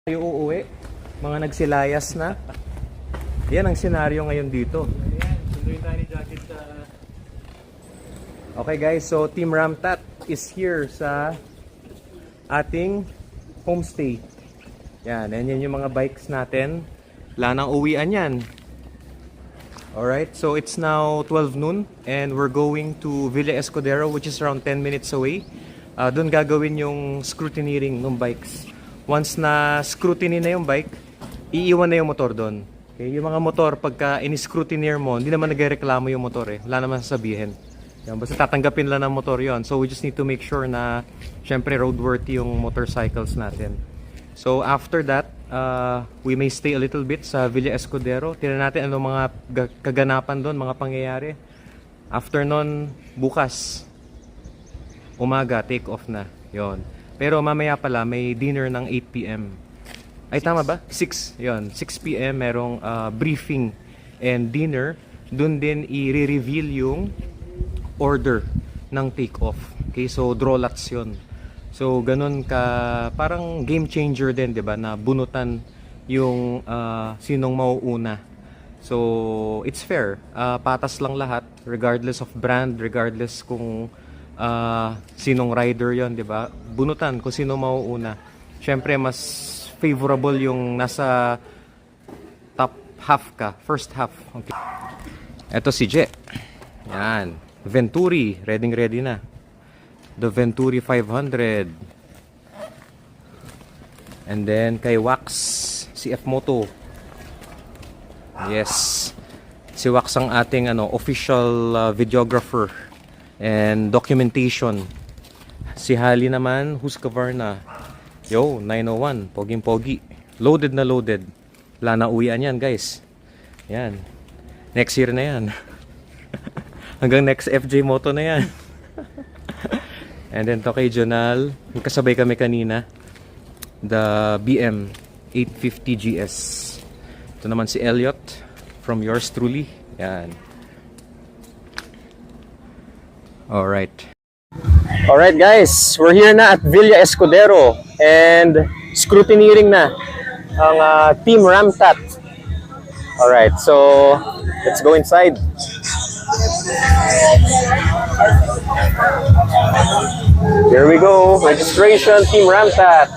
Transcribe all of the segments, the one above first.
Tayo uuwi, mga nagsilayas na. Yan ang senaryo ngayon dito. Sunduin tayo ni Jacket sa... Okay guys, so Team Ramtat is here sa ating homestay. Yan yung mga bikes natin. Wala nang uwian yan. Alright, so it's now 12 noon and we're going to Villa Escudero, which is around 10 minutes away. Doon gagawin yung scrutineering ng bikes. Once na scrutiny na yung bike, iiwan na yung motor doon. Okay? Yung mga motor, pagka in-scrutineer mo, hindi naman nagreklamo yung motor eh. Wala naman sasabihin. Yan, basta tatanggapin lang ng motor yon. So we just need to make sure na syempre roadworthy yung motorcycles natin. So after that, we may stay a little bit sa Villa Escudero. Tingnan natin ano mga kaganapan doon, mga pangyayari. After nun, bukas, umaga, take off na. Yon. Pero mamaya pala may dinner ng 8 p.m. Ay tama ba? 6. Yon, 6 p.m. merong briefing and dinner. Doon din i-reveal yung order ng take off. Okay, so draw lots 'yon. So ganun ka, parang game changer din, 'di ba? Na bunutan yung sinong mauuna. So it's fair. Patas lang lahat regardless of brand, regardless kung sinong rider yon, di ba? Bunutan kung sino mauuna. Syempre mas favorable yung nasa top half ka, first half. Okay. Ito si Je. Yan. Venturi, ready na. The Venturi 500. And then kay Wax, si F Moto. Yes. Si Wax ang ating official videographer and documentation. Si Hali naman, Husqvarna. Yo, 901, poging-pogi. Loaded na loaded. Wala na uwian yan, guys. Yan. Next year na yan. Hanggang next FJ Moto na yan. And then to kay Jonal, kasabay kami kanina. The BM 850 GS. Ito naman si Elliot from yours truly. Yan. Alright guys, we're here na at Villa Escudero and scrutineering na ang Team Ramtat. Alright, so let's go inside. Here we go, registration Team Ramtat.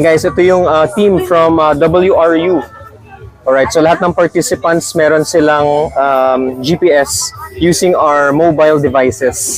Guys, ito yung team from WRU. Alright, so lahat ng participants meron silang GPS using our mobile devices.